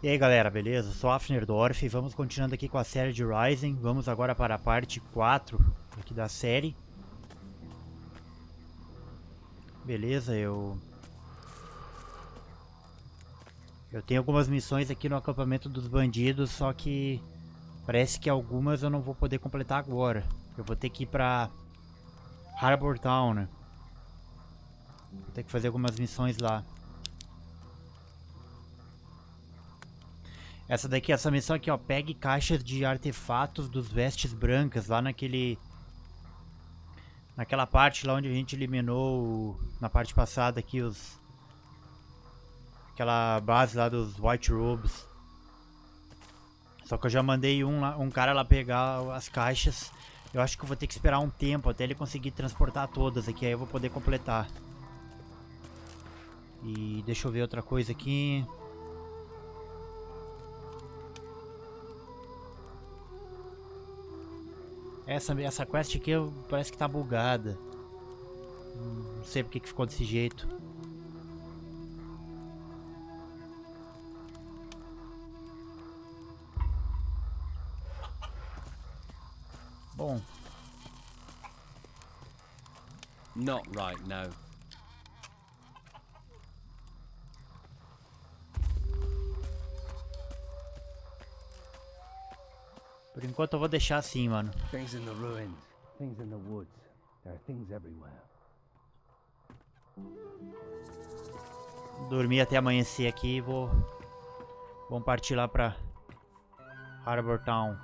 E aí galera, beleza? Eu sou Afnerdorf e vamos continuando aqui com a série de Rising. Vamos agora para a parte 4 aqui da série. Beleza, eu tenho algumas missões aqui no acampamento dos bandidos, só que parece que algumas eu não vou poder completar agora. Eu vou ter que ir para Harbour Town, né? Vou ter que fazer algumas missões lá. Essa missão aqui, ó, pegue caixas de artefatos dos vestes brancas lá naquela parte lá onde a gente eliminou na parte passada aqui aquela base lá dos White Robes. Só que eu já mandei um cara lá pegar as caixas. Eu acho que eu vou ter que esperar um tempo até ele conseguir transportar todas aqui, aí eu vou poder completar. E deixa eu ver outra coisa aqui. Essa quest aqui parece que tá bugada. Não sei porque que ficou desse jeito. Bom. Not right now. Por enquanto eu vou deixar assim, mano. Things in the ruins, things in the woods. There are things everywhere. Dormir até amanhecer aqui e vamos partir lá pra Harbour Town.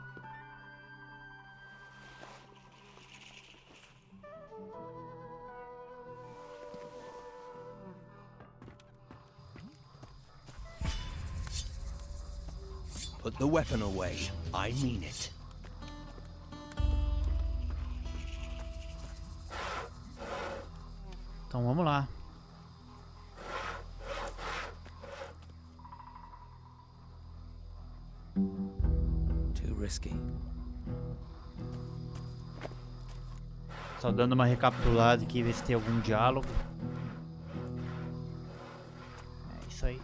Put the weapon away. I mean it. Então vamos lá. Too risky. Só dando uma recapitulada aqui, ver se tem algum diálogo. É isso aí.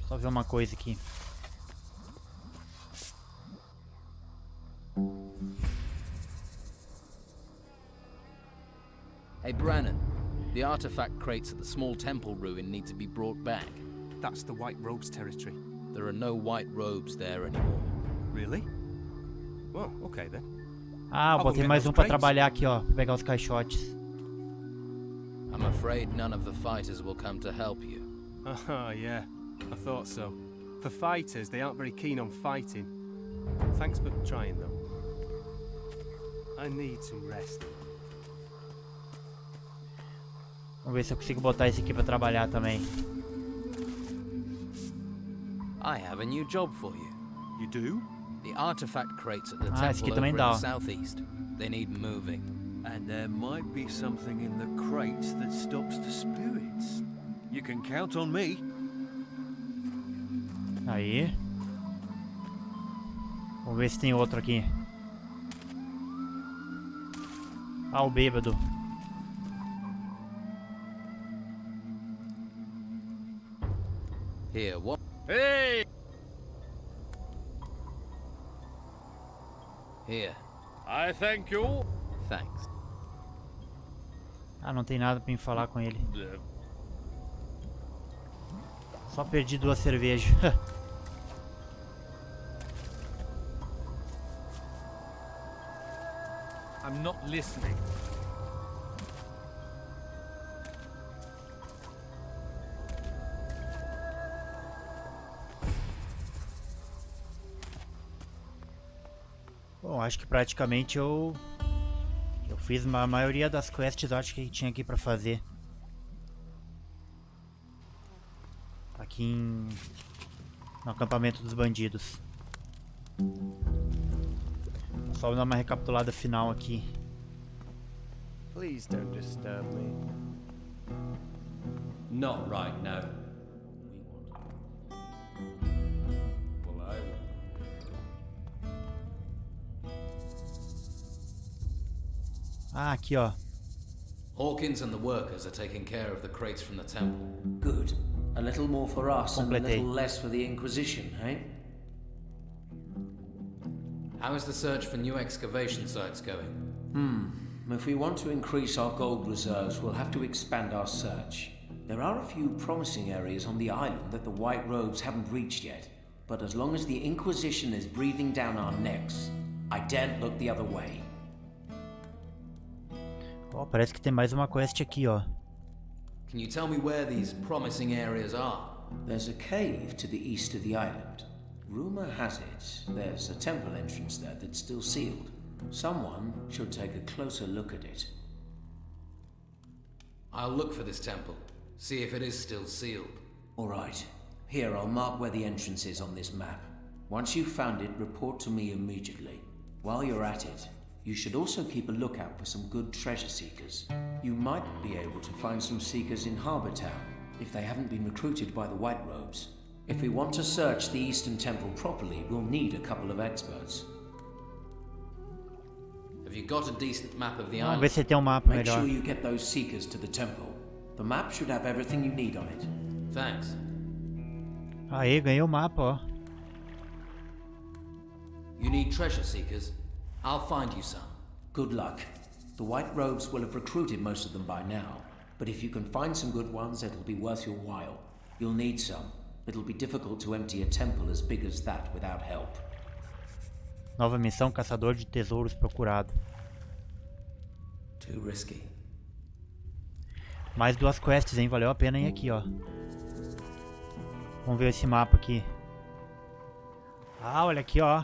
Só ver uma coisa aqui. Hey Brannon, the artifact crates at the small temple ruin need to be brought back. That's the White Robes territory. There are no white robes there anymore. Really? Well, okay then. Ah, eu botei mais um pra trabalhar aqui, ó, pra pegar os caixotes. I'm afraid none of the fighters will come to help you. Oh, yeah. I thought so. For fighters, they aren't very keen on fighting. Thanks for trying, though. I need some rest. Vamos ver se eu consigo botar esse aqui pra trabalhar também. I have a new job for you. You do? The artifact crates at the esse aqui temple também over dá, in ó. the southeast. They need moving. And there might be something in the crates that stops the spirits. You can count on me. Aí. Vamos ver se tem outro aqui. Ah, o bêbado. Here, what? Hey! Here. I thank you. Thanks. Ah, não tem nada pra me falar com ele. Só perdi 2 cervejas. I'm not listening. Bom, acho que praticamente eu fiz a maioria das quests, acho que tinha aqui pra fazer. Aqui no acampamento dos bandidos. Só dar uma recapitulada final aqui. Please don't disturb me. Not right now. Well, I Ah, aqui ó. Hawkins and the workers are taking care of the crates from the temple. Good. A little more for us and a Completei. little less for the Inquisition, eh? How is the search for new excavation sites going? If we want to increase our gold reserves, we'll have to expand our search. There are a few promising areas on the island that the White Robes haven't reached yet. But as long as the Inquisition is breathing down our necks, I daren't look the other way. Ó, parece que tem mais uma quest aqui, ó. Can you tell me where these promising areas are? There's a cave to the east of the island. Rumor has it there's a temple entrance there that's still sealed. Someone should take a closer look at it. I'll look for this temple, see if it is still sealed. All right. Here, I'll mark where the entrance is on this map. Once you've found it, report to me immediately. While you're at it, you should also keep a lookout for some good treasure seekers. You might be able to find some seekers in Harbour Town, if they haven't been recruited by the White Robes. If we want to search the Eastern Temple properly, we'll need a couple of experts. Have you got a decent map of the Vamos island? ver se tem um mapa Make melhor. sure you get those seekers to the temple. The map should have everything you need on it. Thanks. Aí, ganhei o mapa, ó. You need treasure seekers? I'll find you some. Good luck. The White Robes will have recruited most of them by now, but if you can find some good ones, it'll be worth your while. You'll need some. It'll be difficult to empty a temple as big as that without help. Nova missão, caçador de tesouros procurado. Too risky. Mais 2 quests, hein? Valeu a pena ir aqui, ó. Vamos ver esse mapa aqui. Ah, olha aqui, ó.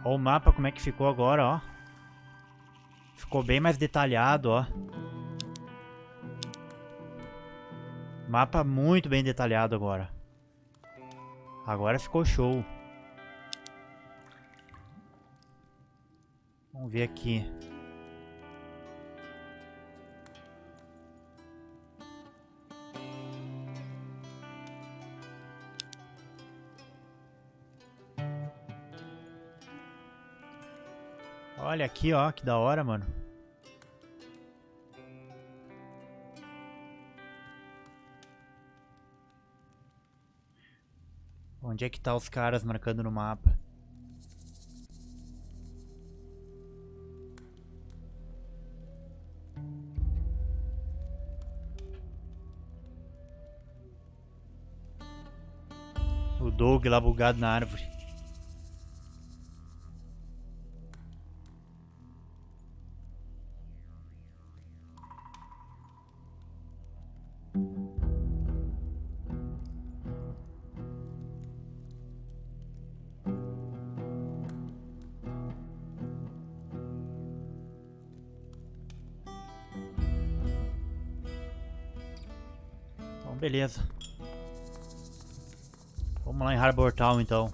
Ó o mapa como é que ficou agora, ó. Ficou bem mais detalhado, ó. Mapa muito bem detalhado agora. Agora ficou show. Vamos ver aqui. Olha aqui, ó, que da hora, mano. Onde é que tá os caras marcando no mapa? O Doug lá bugado na árvore. Então, beleza. Vamos lá em Harbour Town então.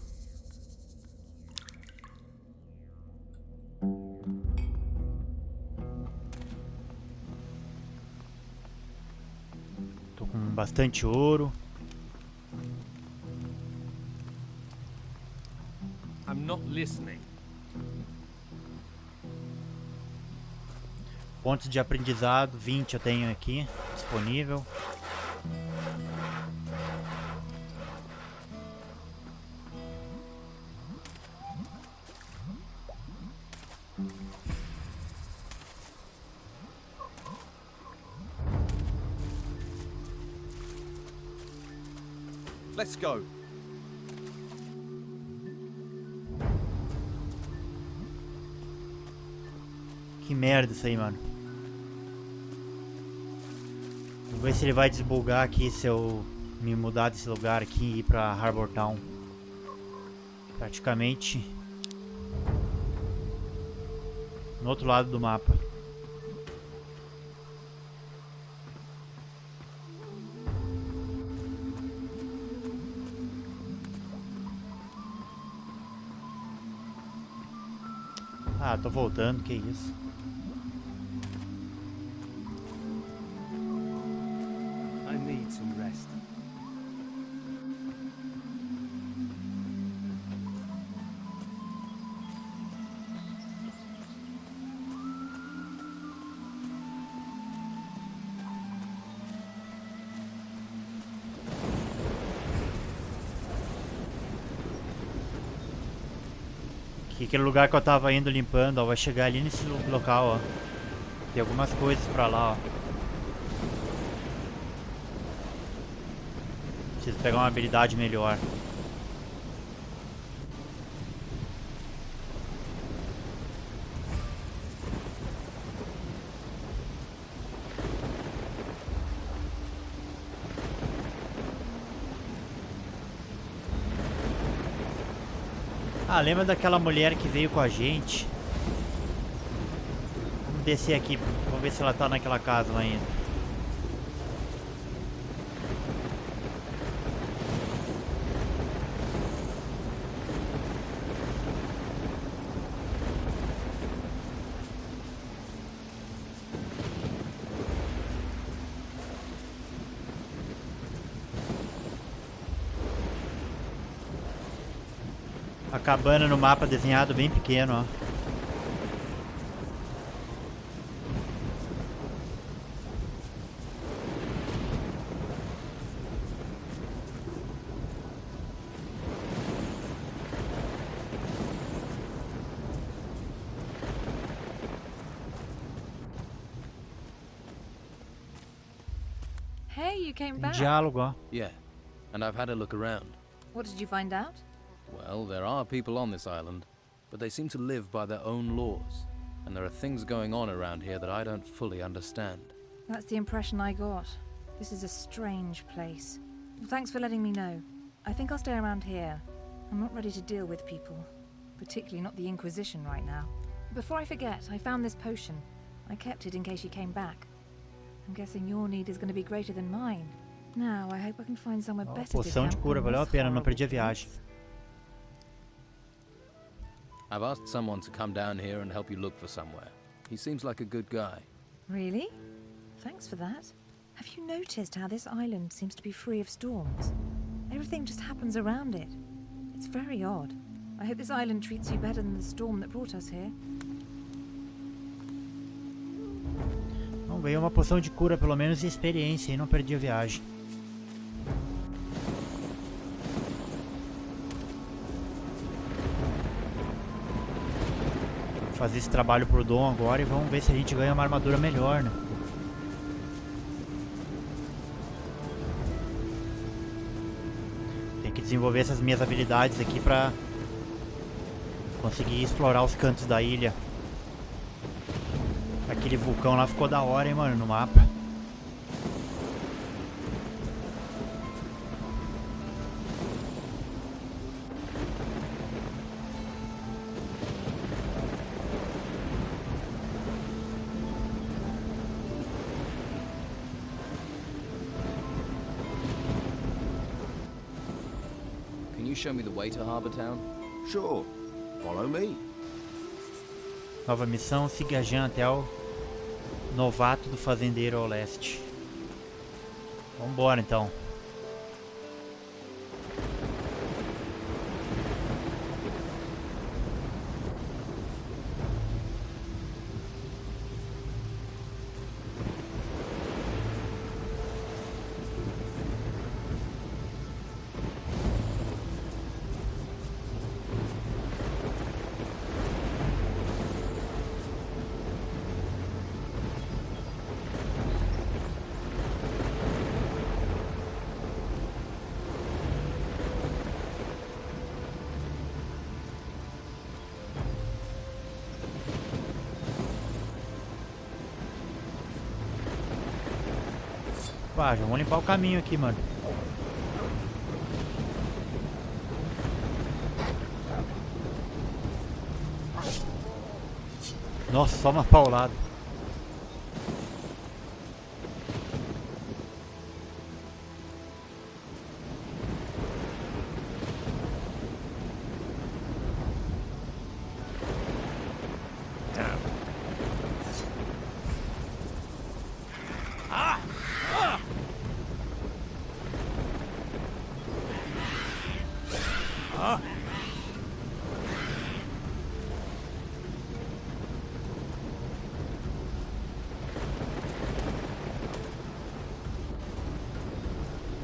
Tô com bastante ouro. I'm not listening. Pontos de aprendizado, 20 eu tenho aqui disponível. Let's go. Que merda isso aí, mano. Vou ver se ele vai desbugar aqui se eu me mudar desse lugar aqui e ir pra Harbour Town. Praticamente no outro lado do mapa. Ah, tô voltando, que isso. I need some rest. Que aquele lugar que eu tava indo limpando, ó, vai chegar ali nesse local, ó. Tem algumas coisas pra lá, ó. Preciso pegar uma habilidade melhor. Ah, lembra daquela mulher que veio com a gente? Vamos descer aqui, vamos ver se ela tá naquela casa lá ainda. A cabana no mapa desenhado bem pequeno, ó. Hey, you came Tem back. diálogo, ó. Yeah, and I've had a look around. What did you find out? Well, there are people on this island, but they seem to live by their own laws. And there are things going on around here that I don't fully understand. That's the impression I got. This is a strange place. Well, thanks for letting me know. I think I'll stay around here. I'm not ready to deal with people, particularly not the Inquisition right now. Before I forget, I found this potion. I kept it in case you came back. I'm guessing your need is going to be greater than mine. Now, I hope I can find somewhere better to Poção de camp cura, than valeu a this pena, não horrible perdi a viagem. place. I've asked someone to come down here and help you look for somewhere. He seems like a good guy. Really? Thanks for that. Have you noticed how this island seems to be free of storms? Everything just happens around it. It's very odd. I hope this island treats you better than the storm that brought us here. Não, veio uma poção de cura, pelo menos, e experiência, e não perdi a viagem. Vou fazer esse trabalho pro Dom agora e vamos ver se a gente ganha uma armadura melhor, né? Tem que desenvolver essas minhas habilidades aqui pra conseguir explorar os cantos da ilha. Aquele vulcão lá ficou da hora, hein, mano, no mapa. Can you show me the way to Harbour Town? Sure. Follow me. Nova missão, siga a Jean até o novato do fazendeiro ao leste. Vambora então. Pá, já vamos limpar o caminho aqui, mano. Nossa, só uma paulada.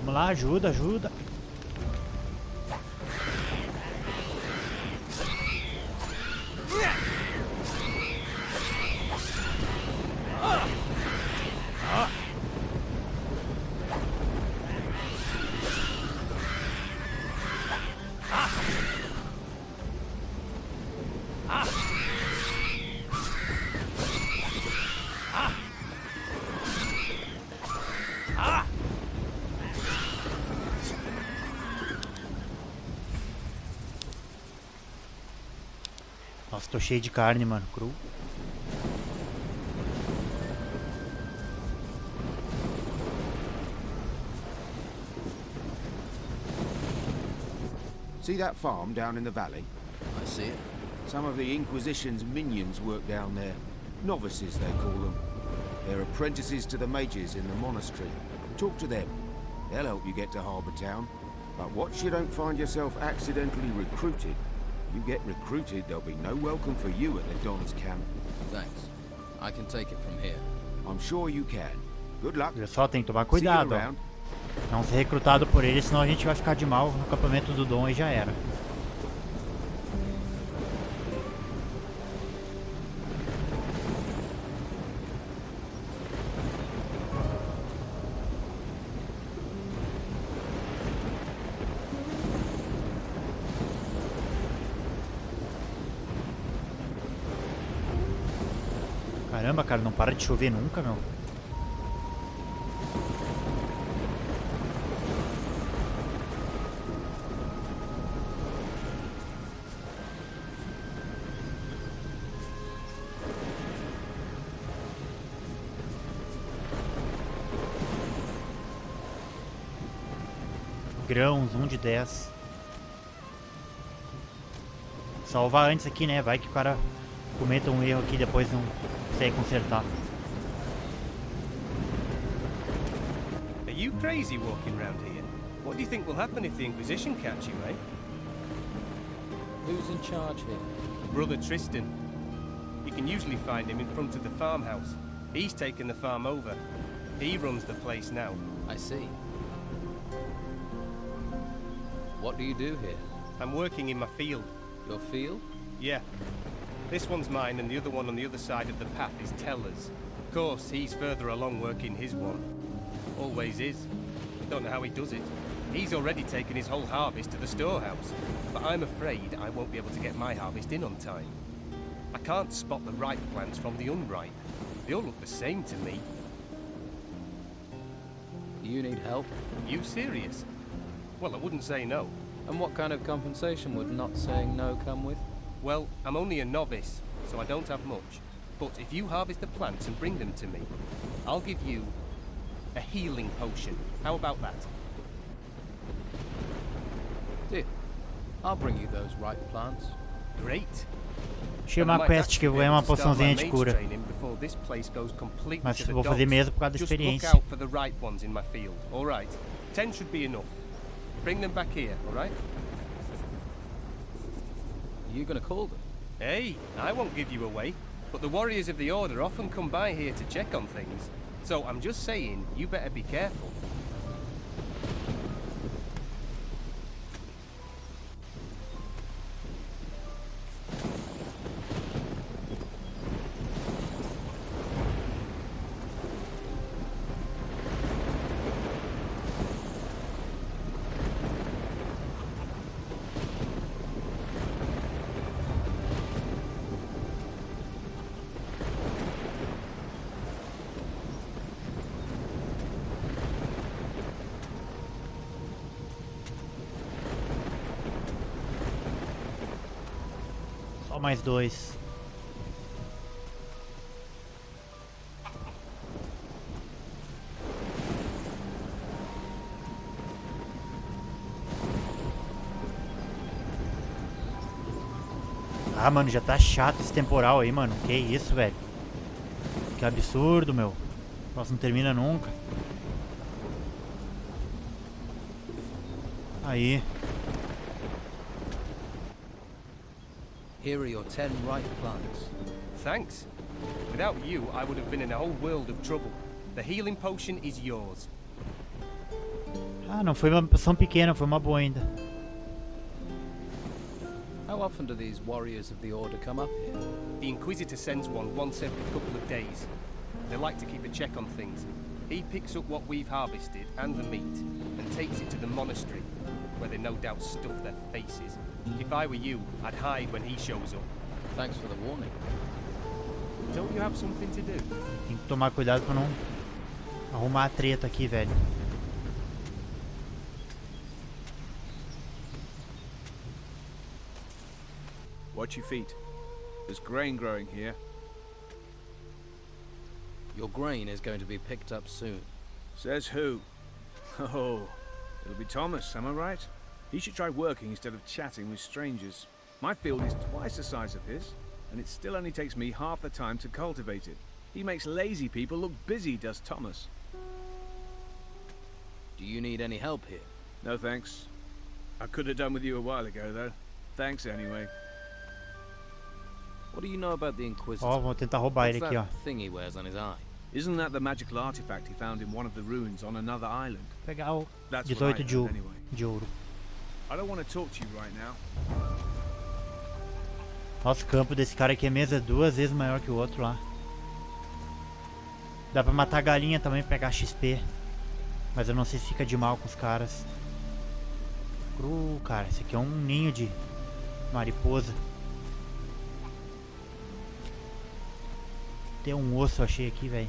Vamos lá, ajuda, ajuda. Tô cheio de carne, mano, cru. See that farm down in the valley? I see it. Some of the Inquisition's minions work down there. Novices, they call them. They're apprentices to the mages in the monastery. Talk to them. They'll help you get to Harbour Town. But watch you don't find yourself accidentally recruited. You get recruited, there'll be no welcome for you at the Don's camp. Thanks. I can take it from here. I'm sure you can. Good luck. Olha só, tem que tomar See you cuidado, ó. around. Não ser recrutado por ele, senão a gente vai ficar de mal no acampamento do Dom e já era. Caramba, cara, não para de chover nunca, meu. Grãos, 1 de 10. Salvar antes aqui, né? Vai que o cara cometa um erro aqui e depois não consegue consertar. Are you crazy walking around here? What do you think will happen if the Inquisition catch you, eh? Who's in charge here? Brother Tristan. You can usually find him in front of the farmhouse. He's taken the farm over. He runs the place now. I see. What do you do here? I'm working in my field. Your field? Yeah. This one's mine and the other one on the other side of the path is Teller's. Of course, he's further along working his one. Always is. Don't know how he does it. He's already taken his whole harvest to the storehouse. But I'm afraid I won't be able to get my harvest in on time. I can't spot the ripe plants from the unripe. They all look the same to me. You need help? You serious? Well, I wouldn't say no. And what kind of compensation would not saying no come with? Well, I'm only a novice, so I don't have much. But if you harvest the plants and bring them to me, I'll give you a healing potion. How about that? Deal. I'll bring you those ripe plants. Great. Achei uma quest que eu vou ganhar uma poçãozinha de cura. Mas vou fazer mesmo por causa da experiência. Just look out for the ripe ones in my field. All right. 10 should be enough. Bring them back here, all right? Are you gonna call them? Hey, I won't give you away. But the warriors of the Order often come by here to check on things. So I'm just saying, you better be careful. Só mais 2. Ah, mano, já tá chato esse temporal aí, mano. Que isso, velho. Que absurdo, meu. O próximo não termina nunca. Aí. Here are your 10 ripe plants. Thanks. Without you, I would have been in a whole world of trouble. The healing potion is yours. Ah, não foi uma poção pequena, foi uma boa ainda. How often do these warriors of the Order come up here? The Inquisitor sends one once every couple of days. They like to keep a check on things. He picks up what we've harvested and the meat and takes it to the monastery, where they no doubt stuff their faces. If I were you, I'd hide when he shows up. Thanks for the warning. Don't you have something to do? Tem que tomar cuidado pra não arrumar a treta aqui, velho. Watch your feet. There's grain growing here. Your grain is going to be picked up soon. Says who? Oh, it'll be Thomas, am I right? He should try working instead of chatting with strangers. My field is twice the size of his, and it still only takes me half the time to cultivate it. He makes lazy people look busy, does Thomas. Do you need any help here? No thanks. I could have done with you a while ago, though. Thanks anyway. What do you know about the Inquisitor? Ó, vou tentar roubar ele What's aqui, ó. that thing he wears on his eye? Isn't that the magical artifact he found in one of the ruins on another island? Vou pegar o That's what I 18 heard anyway. de ouro. I don't want to talk to you right now. Nossa, o campo desse cara aqui é mesa 2 vezes maior que o outro lá. Dá pra matar galinha também, pegar XP. Mas eu não sei se fica de mal com os caras. Cara, esse aqui é um ninho de mariposa. Tem um osso, eu achei aqui, velho.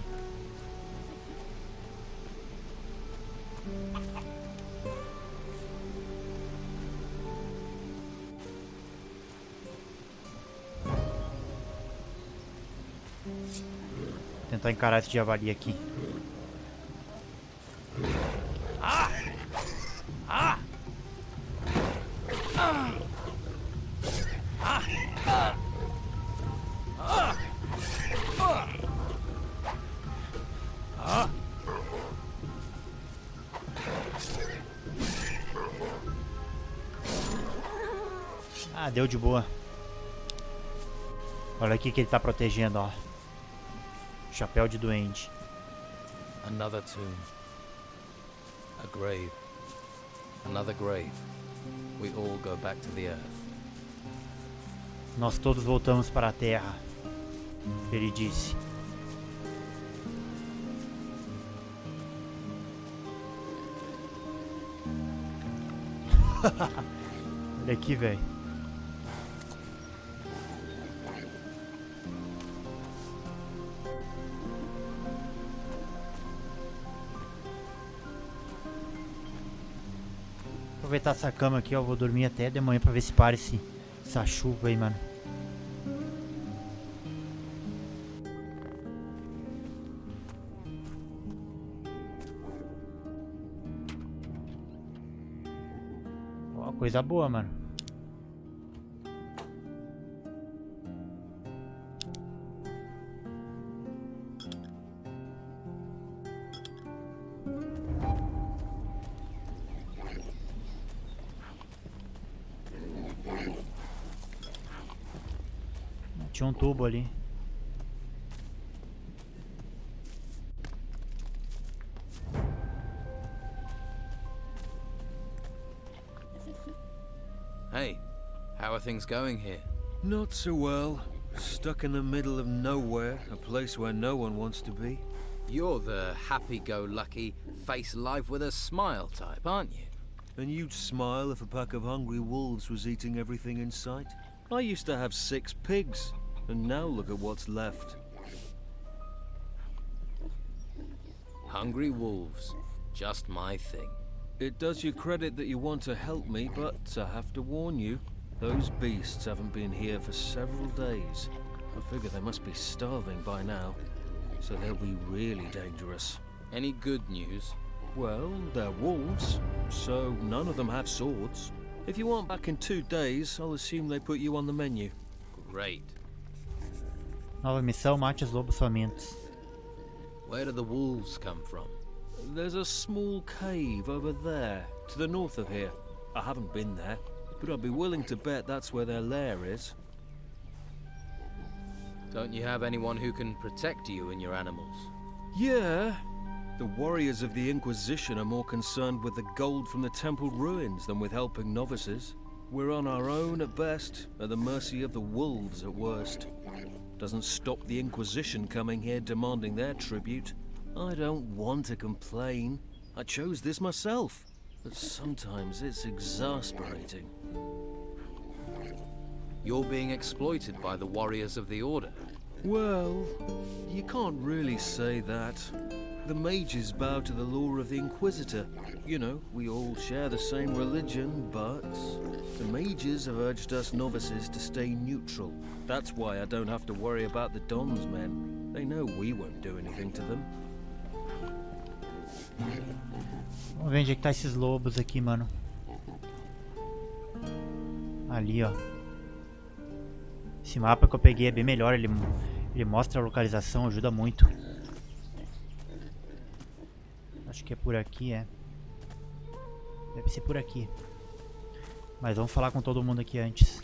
Tentar encarar esse javali aqui. Ah, deu de boa. Olha aqui que ele tá protegendo, ó. Chapéu de duende. Another tomb. A grave. Another grave. We all go back to the earth. Nós todos voltamos para a terra. Ele disse. Olha aqui, velho. Aproveitar essa cama aqui, ó. Vou dormir até de manhã pra ver se para essa chuva aí, mano. Ó, coisa boa, mano. Tinha um tubo ali. Hey, how are things going here? Not so well. Stuck in the middle of nowhere, a place where no one wants to be. You're the happy-go-lucky, face life with a smile type, aren't you? And you'd smile if a pack of hungry wolves was eating everything in sight? I used to have 6 pigs, and now look at what's left. Hungry wolves. Just my thing. It does you credit that you want to help me, but I have to warn you, those beasts haven't been here for several days. I figure they must be starving by now, so they'll be really dangerous. Any good news? Well, they're wolves, so none of them have swords. If you aren't back in 2 days, I'll assume they put you on the menu. Great. Nova missão, mate os lobos famintos. Where do the wolves come from? There's a small cave over there, to the north of here. I haven't been there, but I'd be willing to bet that's where their lair is. Don't you have anyone who can protect you and your animals? Yeah. The warriors of the Inquisition are more concerned with the gold from the temple ruins than with helping novices. We're on our own at best, at the mercy of the wolves at worst. Doesn't stop the Inquisition coming here demanding their tribute. I don't want to complain. I chose this myself. But sometimes it's exasperating. You're being exploited by the warriors of the Order. Well, you can't really say that. The mages bow to the law of the Inquisitor. You know, we all share the same religion, but the mages have urged us novices to stay neutral. That's why I don't have to worry about the Don's men. They know we won't do anything to them. Vamos ver onde é que tá esses lobos aqui, mano. Ali, ó. Esse mapa que eu peguei é bem melhor, ele mostra a localização, ajuda muito. Acho que é por aqui, é. Deve ser por aqui. Mas vamos falar com todo mundo aqui antes.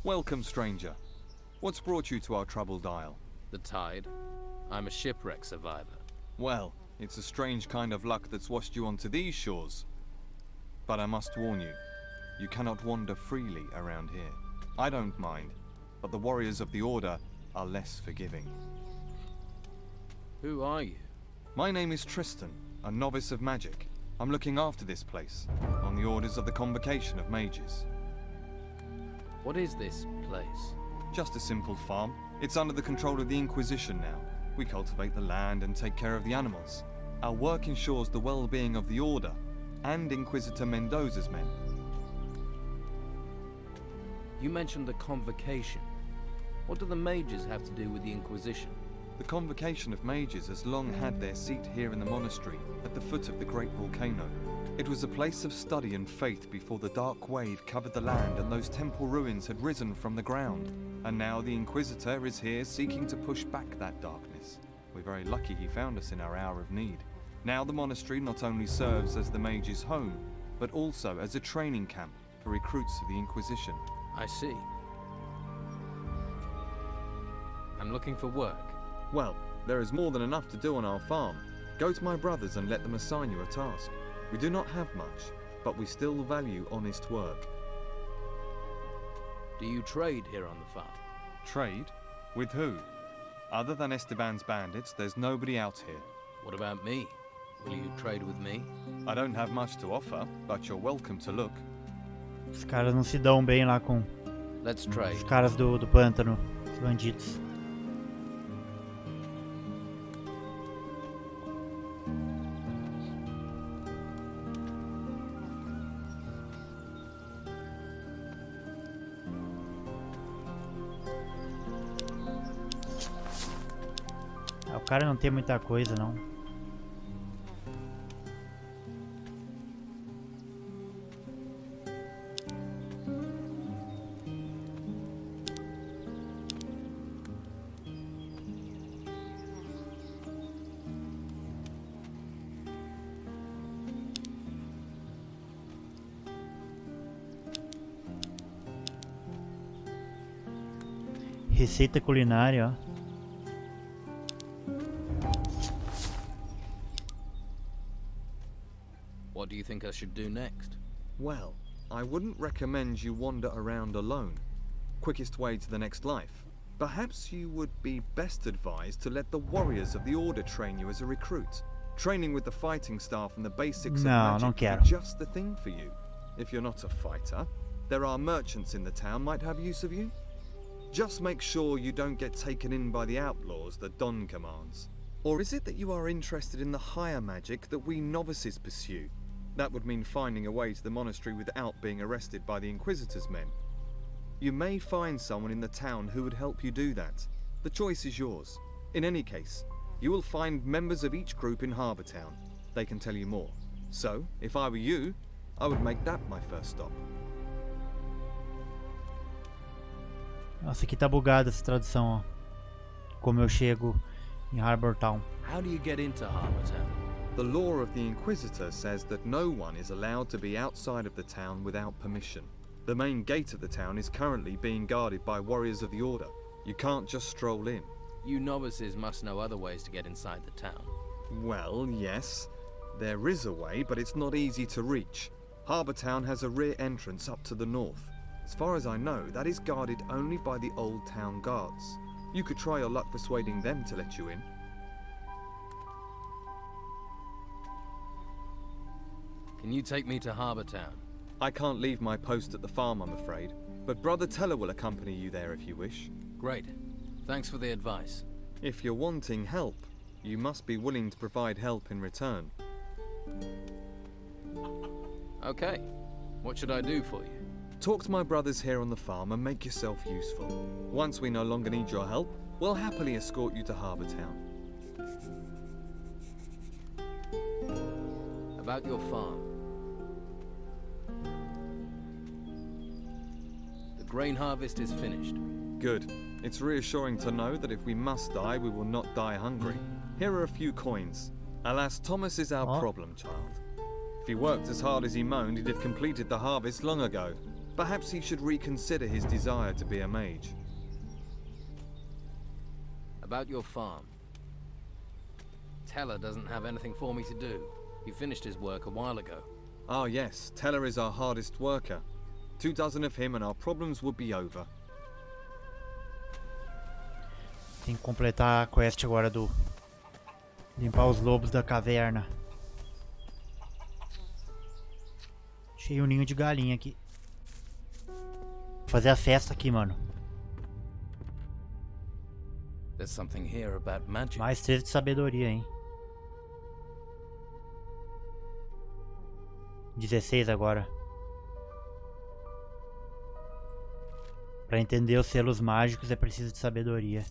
Welcome, stranger. What's brought you to our troubled isle? The tide. I'm a shipwreck survivor. Well, it's a strange kind of luck that's washed you onto these shores. But I must warn you, you cannot wander freely around here. I don't mind, but the warriors of the Order are less forgiving. Who are you? My name is Tristan, a novice of magic. I'm looking after this place, on the orders of the Convocation of Mages. What is this place? Just a simple farm. It's under the control of the Inquisition now. We cultivate the land and take care of the animals. Our work ensures the well-being of the Order and Inquisitor Mendoza's men. You mentioned the Convocation. What do the mages have to do with the Inquisition? The Convocation of Mages has long had their seat here in the monastery, at the foot of the great volcano. It was a place of study and faith before the dark wave covered the land and those temple ruins had risen from the ground. And now the Inquisitor is here seeking to push back that darkness. We're very lucky he found us in our hour of need. Now the monastery not only serves as the mages' home, but also as a training camp for recruits of the Inquisition. I see. I'm looking for work. Well, there is more than enough to do on our farm. Go to my brothers and let them assign you a task. We do not have much, but we still value honest work. Do you trade here on the farm? Trade? With who? Other than Esteban's bandits, there's nobody out here. What about me? Will you trade with me? I don't have much to offer, but you're welcome to look. Os caras não se dão bem lá com Let's trade. os caras do pântano, os bandidos. O cara não tem muita coisa, não. Receita culinária, ó. What do you think I should do next? Well, I wouldn't recommend you wander around alone. Quickest way to the next life. Perhaps you would be best advised to let the warriors of the Order train you as a recruit. Training with the fighting staff and the basics of magic não would quero. be just the thing for you. If you're not a fighter, there are merchants in the town might have use of you. Just make sure you don't get taken in by the outlaws that Don commands. Or is it that you are interested in the higher magic that we novices pursue? That would mean finding a way to the monastery without being arrested by the Inquisitor's men. You may find someone in the town who would help you do that. The choice is yours. In any case, you will find members of each group in Harbour Town. They can tell you more. So, if I were you, I would make that my first stop. Nossa, aqui tá bugada essa tradução, ó. Como eu chego em Harbour Town. How do you get into Harbour Town? The law of the Inquisitor says that no one is allowed to be outside of the town without permission. The main gate of the town is currently being guarded by warriors of the Order. You can't just stroll in. You novices must know other ways to get inside the town. Well, yes. There is a way, but it's not easy to reach. Harbour Town has a rear entrance up to the north. As far as I know, that is guarded only by the old town guards. You could try your luck persuading them to let you in. Can you take me to Harbour Town? I can't leave my post at the farm, I'm afraid, but Brother Teller will accompany you there if you wish. Great. Thanks for the advice. If you're wanting help, you must be willing to provide help in return. Okay. What should I do for you? Talk to my brothers here on the farm and make yourself useful. Once we no longer need your help, we'll happily escort you to Harbour Town. About your farm. The grain harvest is finished. Good. It's reassuring to know that if we must die, we will not die hungry. Here are a few coins. Alas, Thomas is our problem child. If he worked as hard as he moaned, he'd have completed the harvest long ago. Perhaps he should reconsider his desire to be a mage. About your farm. Teller doesn't have anything for me to do. He finished his work a while ago. Ah yes, Teller is our hardest worker. 24 of him and our problems would be over. Tem que completar a quest agora do... limpar os lobos da caverna. Achei um ninho de galinha aqui. Vou fazer a festa aqui, mano. There's something here about magic. Mais 13 de sabedoria, hein. 16 agora. Pra entender os selos mágicos é preciso de sabedoria.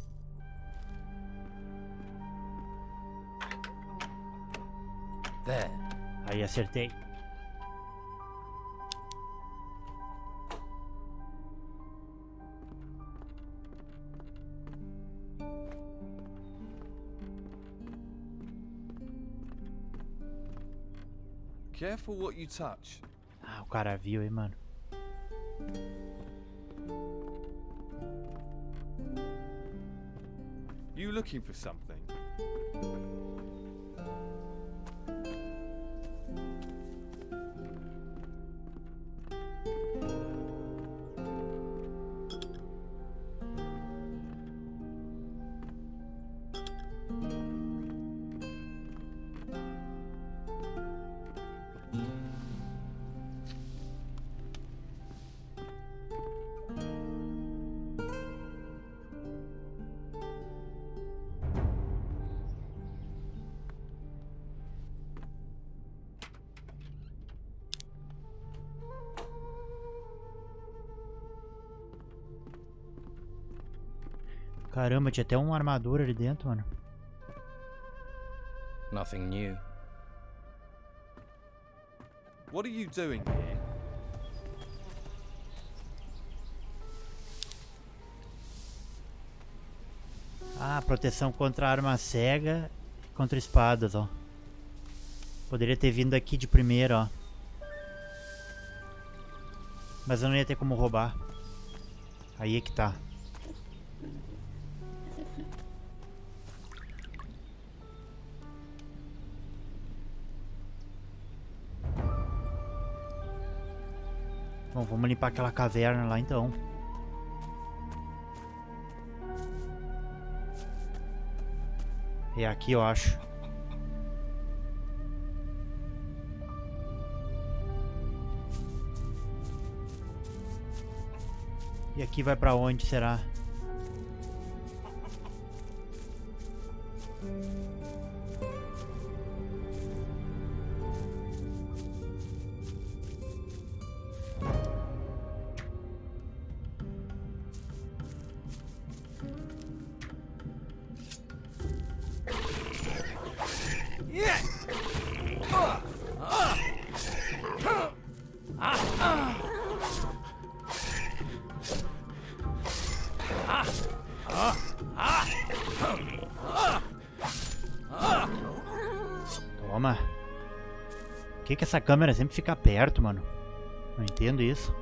There. Aí acertei. Careful what you touch. Ah, o cara viu, hein, mano. You looking for something? Caramba, tinha até uma armadura ali dentro, mano. Nothing new. What are you doing here? Ah, proteção contra arma cega e contra espadas, ó. Poderia ter vindo aqui de primeira, ó. Mas eu não ia ter como roubar. Aí é que tá. Bom, vamos limpar aquela caverna lá então. É aqui, eu acho. E aqui vai pra onde será? Toma. Por que essa câmera sempre fica perto, mano? Não entendo isso.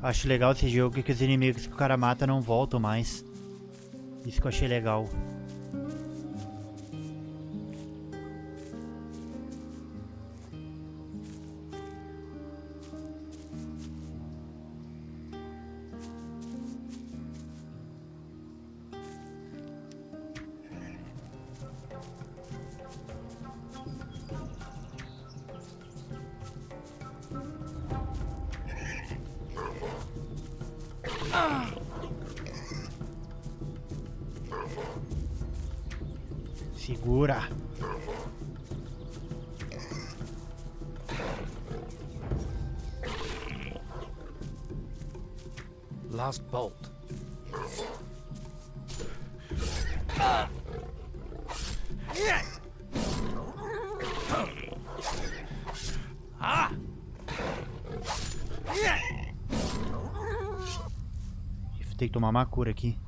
Acho legal esse jogo que os inimigos que o cara mata não voltam mais. Isso que eu achei legal. Segura. Last bolt. Tem que tomar uma cura aqui.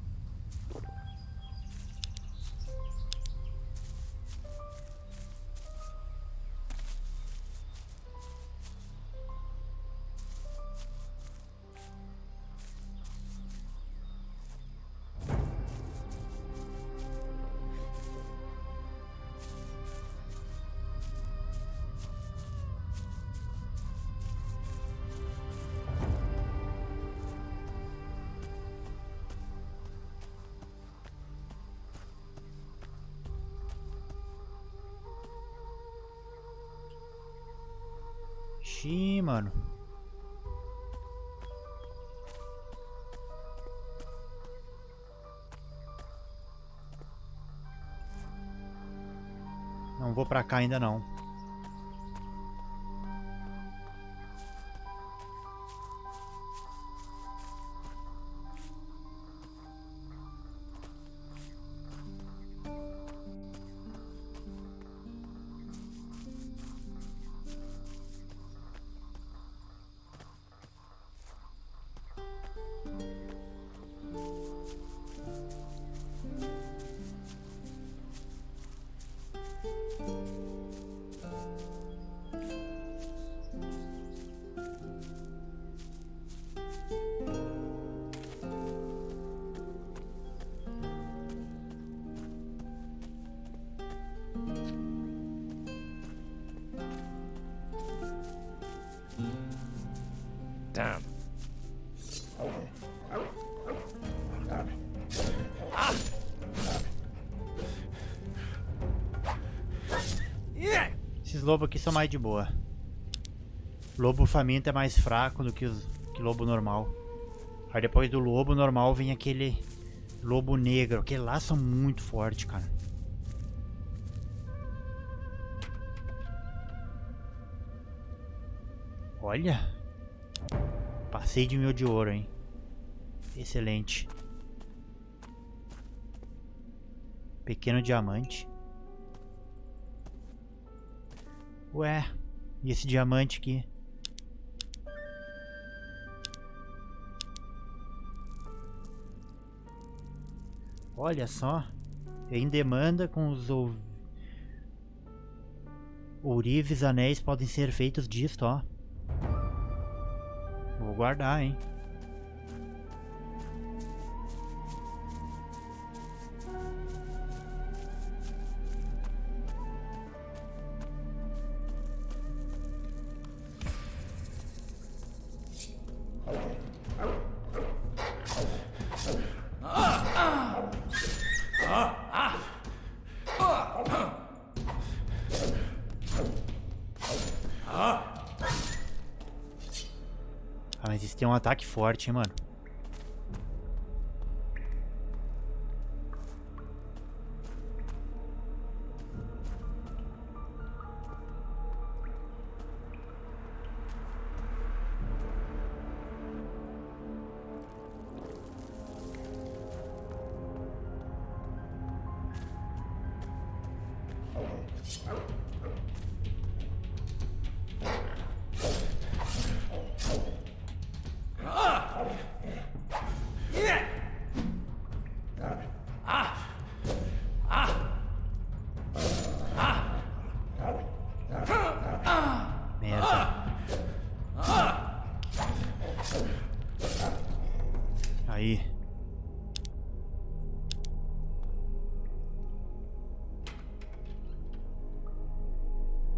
Xiii, mano. Não vou pra cá ainda não. Damn. Esses lobos aqui são mais de boa. Lobo faminto é mais fraco do que lobo normal. Aí depois do lobo normal vem aquele lobo negro. Aquele lá são muito fortes, cara. Olha. Passei de 1000 de ouro, hein. Excelente. Pequeno diamante. Ué, e esse diamante aqui? Olha só. Em demanda com os ourives anéis podem ser feitos disto, ó. Vou guardar, hein. Ah, mas esse tem um ataque forte, hein, mano.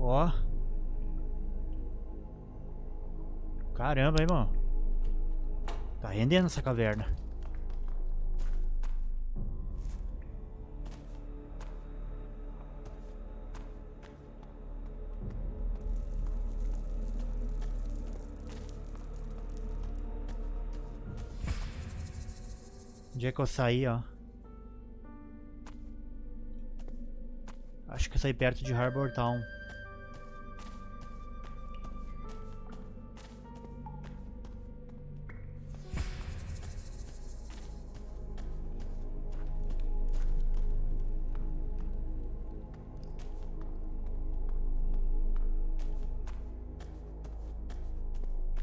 Ó. Caramba, hein, mano. Tá rendendo essa caverna. Onde é que eu saí, ó? Acho que eu saí perto de Harbour Town.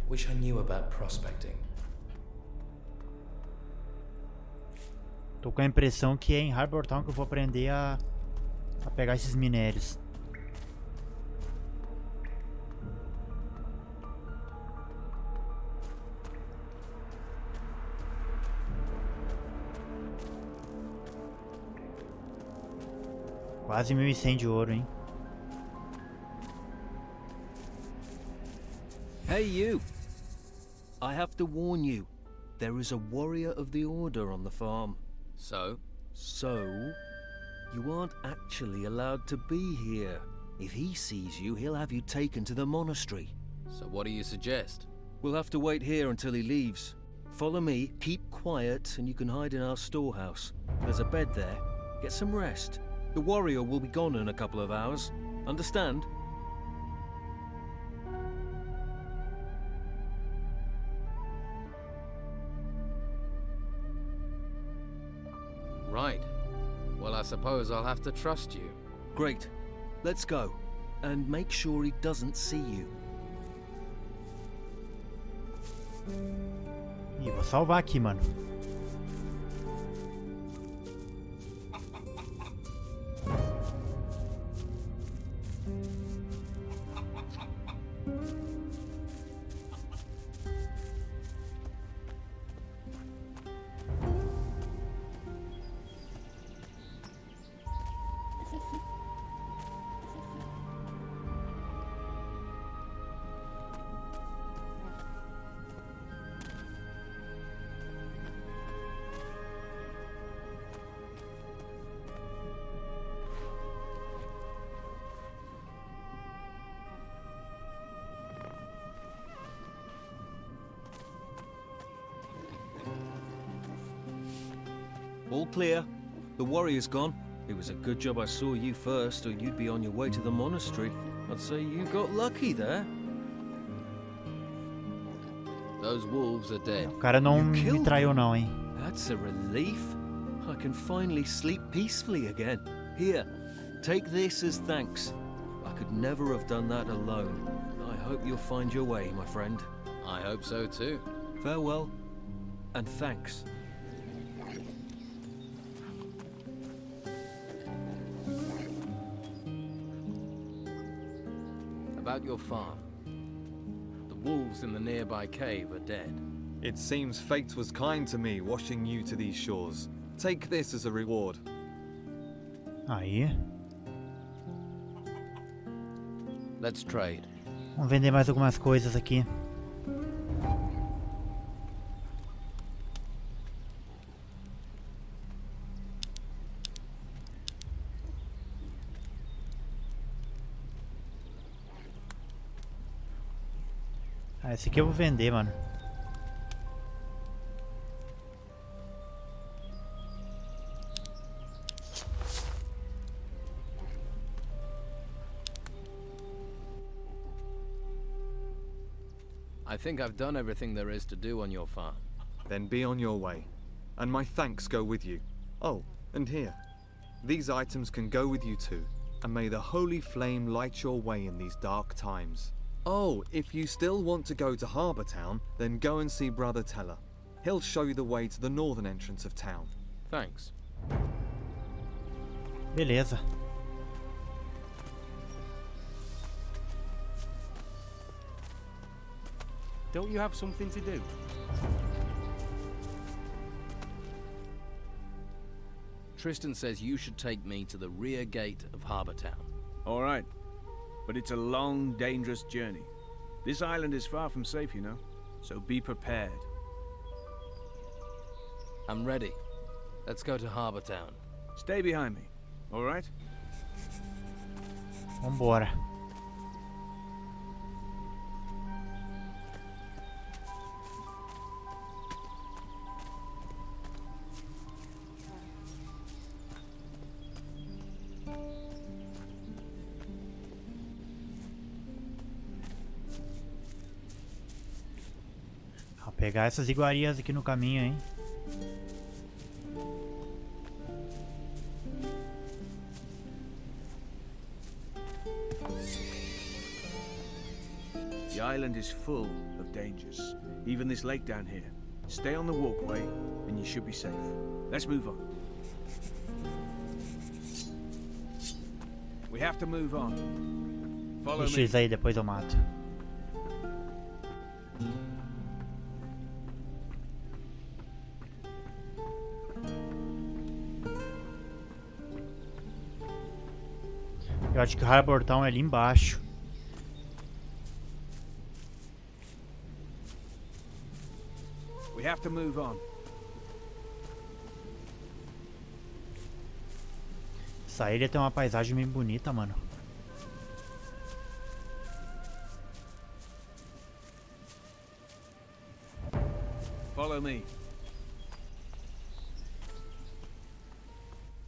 Wish I knew about prospecting. Tô com a impressão que é em Harbour Town que eu vou aprender a pegar esses minérios. Quase 1.100 de ouro, hein? Hey you! I have to warn you. There is a warrior of the order on the farm. So? So, you aren't actually allowed to be here. If he sees you, he'll have you taken to the monastery. So what do you suggest? We'll have to wait here until he leaves. Follow me, keep quiet, and you can hide in our storehouse. There's a bed there. Get some rest. The warrior will be gone in a couple of hours. Understand? Right. Well, I suppose I'll have to trust you. Great. Let's go. And make sure he doesn't see you. Ih, vou salvar aqui, mano. All clear. The warrior's gone. It was a good job I saw you first, or you'd be on your way to the monastery. I'd say you got lucky there. Those wolves are dead. O cara não me killed traiu não, hein? That's a relief. I can finally sleep peacefully again. Here, take this as thanks. I could never have done that alone. I hope you'll find your way, my friend. I hope so too. Farewell, and thanks. About your farm. The wolves in the nearby cave are dead. It seems fate was kind to me, washing you to these shores. Take this as a reward. Aí. Let's trade. Vamos vender mais algumas coisas aqui. Ah, esse aqui eu vou vender, mano. I think I've done everything there is to do on your farm. Then be on your way. And my thanks go with you. Oh, and here. These items can go with you too. And may the holy flame light your way in these dark times. Oh, if you still want to go to Harbour Town, then go and see Brother Teller. He'll show you the way to the northern entrance of town. Thanks. Beleza. Don't you have something to do? Tristan says you should take me to the rear gate of Harbour Town. All right. but it's a long, dangerous journey. This island is far from safe, you know, so be prepared. I'm ready. Let's go to Harbour Town. Stay behind me, all right? Vambora. Vou pegar essas iguarias aqui no caminho, hein? The island is full of dangers, even this lake down here. Stay on the walkway and you should be safe. Let's move on. We have to move on. Follow Deixa me. eles aí, depois eu mato. Eu acho que o Harbour Town é ali embaixo. We have to move on. Essa ilha tem uma paisagem bem bonita, mano. Follow me.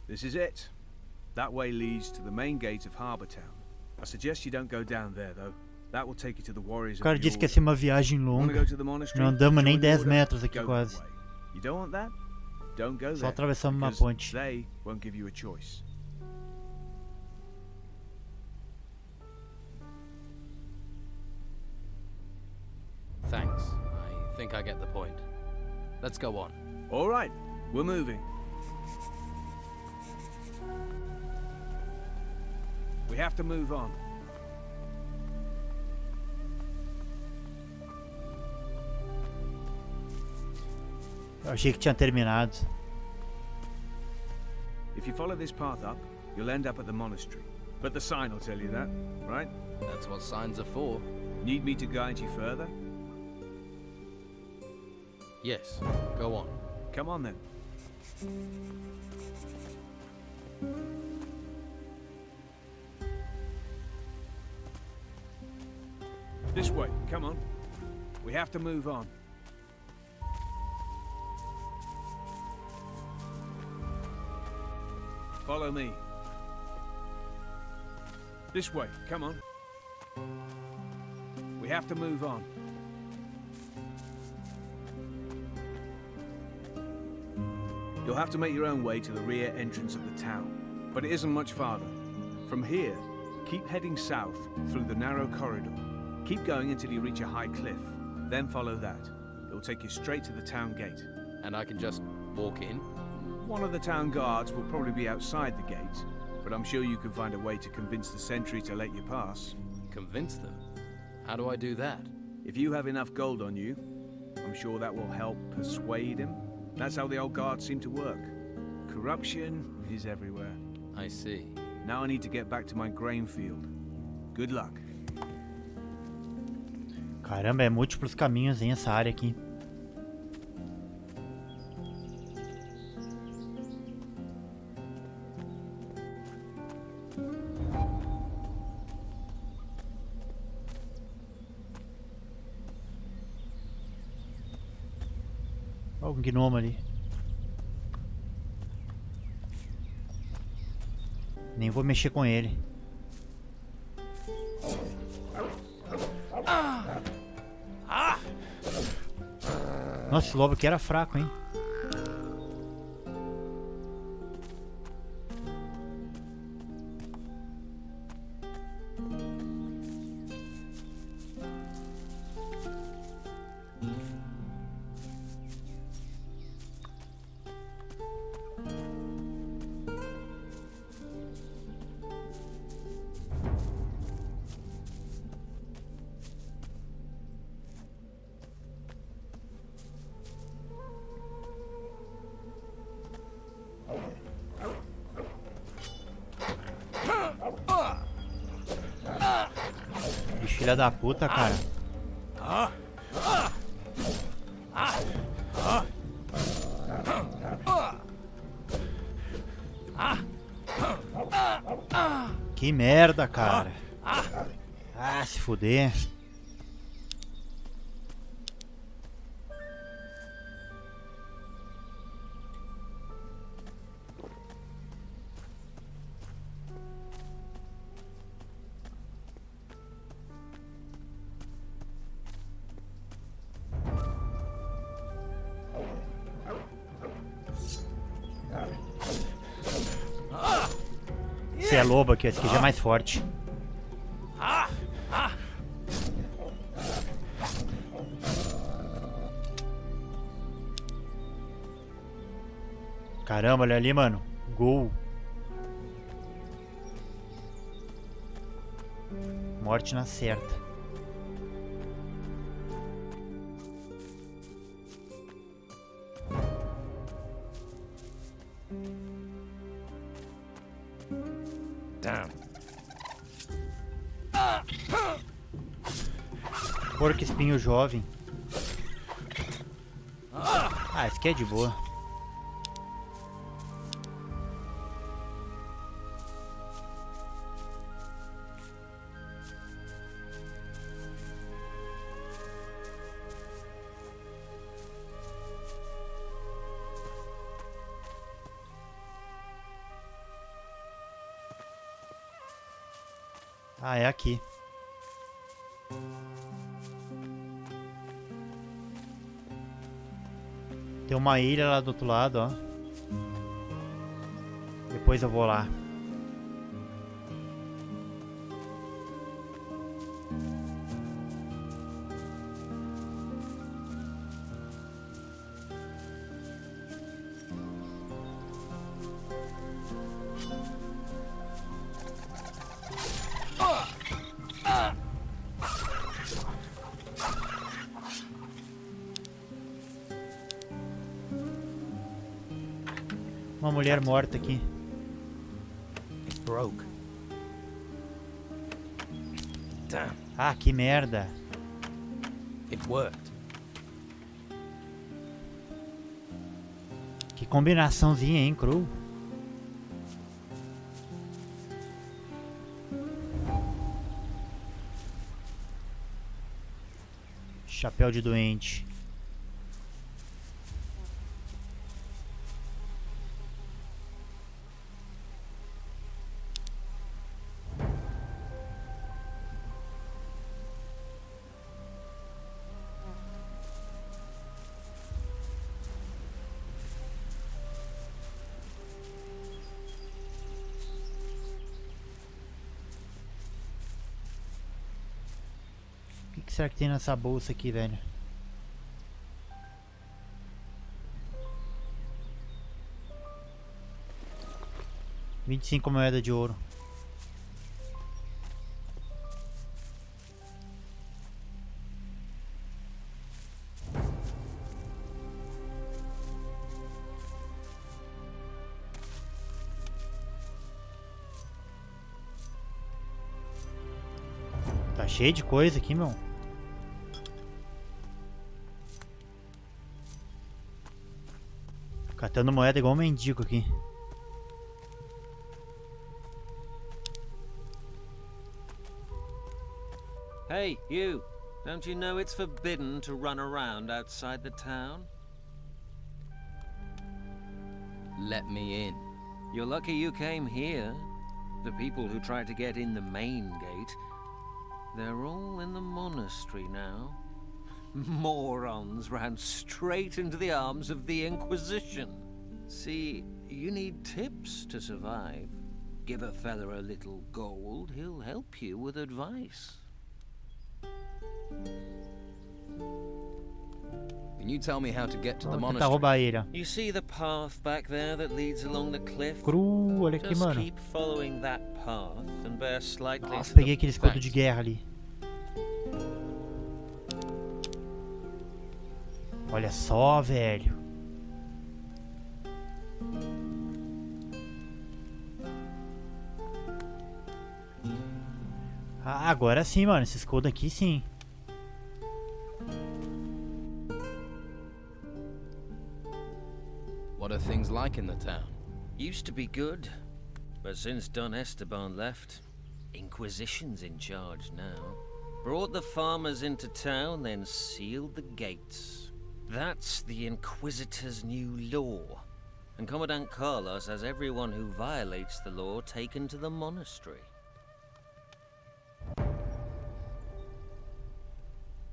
This is it. That way leads to the main gate of Harbour Town. I suggest you don't go down there, though. That will take you to the warriors O of cara the disse que ia Order. ser uma viagem Wanna longa. go to the monastery? Não andamos nem Join the 10 Order? metros aqui Go quase. that way. You don't want that? Don't go Só there. atravessamos uma Because ponte. they won't give you a choice. Thanks. I think I get the point. Let's go on. All right, we're moving. We have to move on. Eu achei que tinha terminado. If you follow this path up, you'll end up at the monastery. But the sign will tell you that, right? That's what signs are for. Need me to guide you further? Yes, go on. Come on then. This way, come on. We have to move on. Follow me. This way, come on. We have to move on. You'll have to make your own way to the rear entrance of the town, but it isn't much farther. From here, keep heading south through the narrow corridor. Keep going until you reach a high cliff, then follow that. It'll take you straight to the town gate. And I can just walk in? One of the town guards will probably be outside the gate, but I'm sure you can find a way to convince the sentry to let you pass. Convince them? How do I do that? If you have enough gold on you, I'm sure that will help persuade him. That's how the old guards seem to work. Corruption is everywhere. I see. Now I need to get back to my grain field. Good luck. Caramba, é múltiplos caminhos em essa área aqui. Olha um gnomo ali. Nem vou mexer com ele. Nossa, esse lobo aqui era fraco, hein? filha da puta, cara. Que merda, cara. Ah, se fuder. Esse é lobo aqui, esse aqui já é mais forte. Caramba, olha ali, mano. Gol. Morte na certa. Porco espinho jovem. Ah, esse aqui é de boa. Ah, é aqui. Tem uma ilha lá do outro lado, ó. Depois eu vou lá. Uma mulher morta aqui. It broke. Damn, Ah, que merda. it worked. Que combinaçãozinha, hein, cru. Chapéu de doente. O que será que tem nessa bolsa aqui, velho? $25 moedas de ouro. Tá cheio de coisa aqui, meu. Catando moeda igual um mendigo aqui. Hey, you! Don't you know it's forbidden to run around outside the town? Let me in. You're lucky you came here. The people who tried to get in the main gate, they're all in the monastery now. Morons ran straight into the arms of the Inquisition. See, you need tips to survive. Give a fella a little gold, he'll help you with advice. Can you tell me how to get to the Vou tentar monastery? roubar a ilha. You see the path back there that leads along the cliff? Cru, olha aqui, Just mano. keep following that path and bear slightly Nossa, to the peguei aquele escudo de Thanks. guerra ali. Olha só, velho. Ah, agora sim, mano. Esse escudo aqui, sim. What are things like in the town? Used to be good, but since Don Esteban left, Inquisition's in charge now. Brought the farmers into town, then sealed the gates. That's the Inquisitor's new law. And Commandant Carlos has everyone who violates the law taken to the monastery.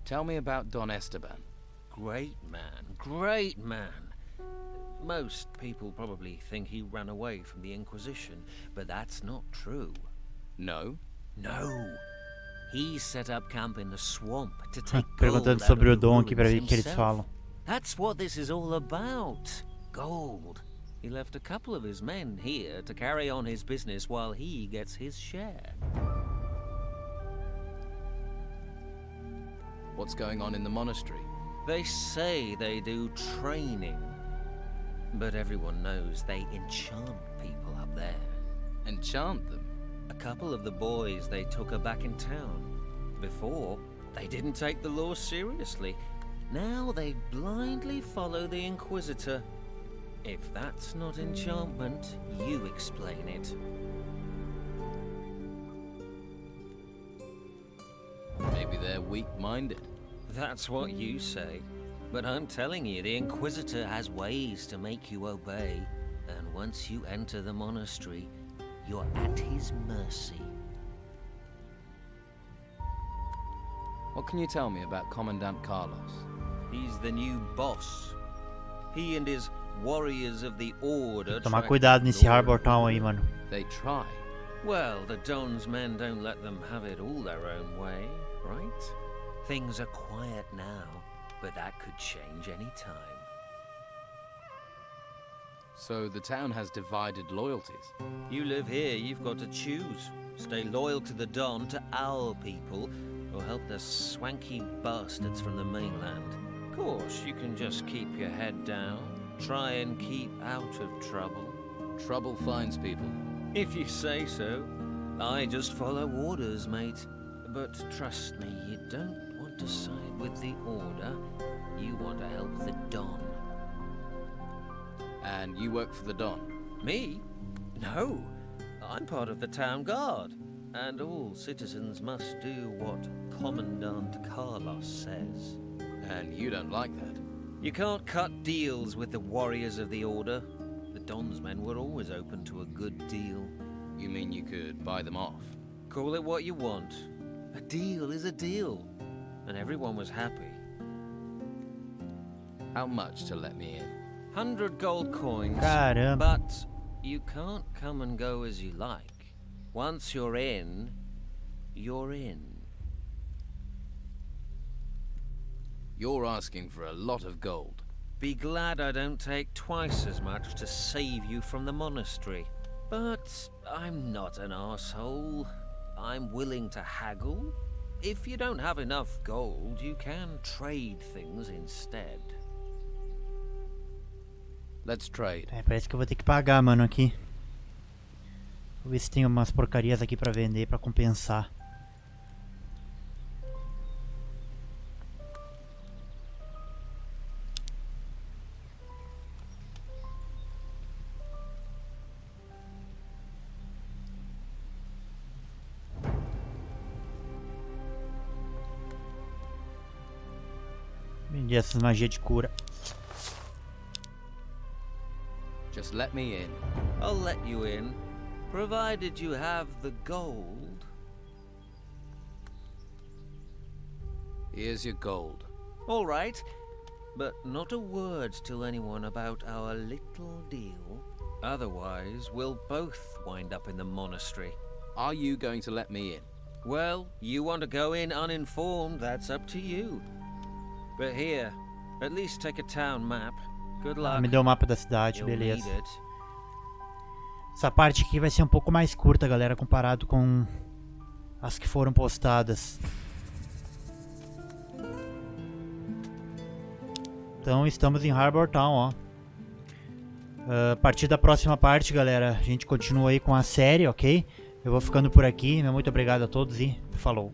Tell me about Don Esteban. Great man, great man. Most people probably think he ran away from the Inquisition, but that's not true. No? No. He set up camp in the swamp to take gold Perguntando out sobre o of the dom aqui pra ver o ruins que eles himself. falam. That's what this is all about. Gold. He left a couple of his men here to carry on his business while he gets his share. What's going on in the monastery? They say they do training, but everyone knows they enchant people up there. Enchant them? A couple of the boys they took are back in town. Before, they didn't take the law seriously. Now they blindly follow the Inquisitor. If that's not enchantment, you explain it. Maybe they're weak-minded. That's what you say. But I'm telling you, the Inquisitor has ways to make you obey. And once you enter the monastery, you're at his mercy. What can you tell me about Commandant Carlos? He's the new boss. He and his warriors of the Order Tomar try cuidado to nesse lure Harbour Town aí, mano. They try. Well, the Don's men don't let them have it all their own way, right? Things are quiet now, but that could change any time. So the town has divided loyalties. You live here, you've got to choose. Stay loyal to the Don, to our people, or help the swanky bastards from the mainland. Of course, you can just keep your head down, try and keep out of trouble. Trouble finds people. If you say so. I just follow orders, mate. But trust me, you don't want to side with the Order. You want to help the Don. And you work for the Don? Me? No. I'm part of the town guard. And all citizens must do what Commandant Carlos says. And you don't like that? You can't cut deals with the warriors of the Order. The Don's men were always open to a good deal. You mean you could buy them off? Call it what you want. A deal is a deal. And everyone was happy. How much to let me in? 100 gold coins. Caramba. But you can't come and go as you like. Once you're in, you're in. You're asking for a lot of gold. Be glad I don't take twice as much to save you from the monastery. But I'm not an arsehole. I'm willing to haggle. If you don't have enough gold, you can trade things instead. Let's trade. É, parece que eu vou ter que pagar, mano, aqui. Vou ver se tem umas porcarias aqui pra vender, pra compensar. Vendi essas magias de cura. Just let me in. I'll let you in, provided you have the gold. Here's your gold. All right, but not a word to anyone about our little deal. Otherwise, we'll both wind up in the monastery. Are you going to let me in? Well, you want to go in uninformed, that's up to you. But here, at least take a town map. Good luck. Me deu o mapa da cidade, You'll beleza. need it. Essa parte aqui vai ser um pouco mais curta, galera, comparado com as que foram postadas. Então estamos em Harbour Town, ó. A partir da próxima parte, galera, a gente continua aí com a série, ok? Eu vou ficando por aqui, meu muito obrigado a todos e falou.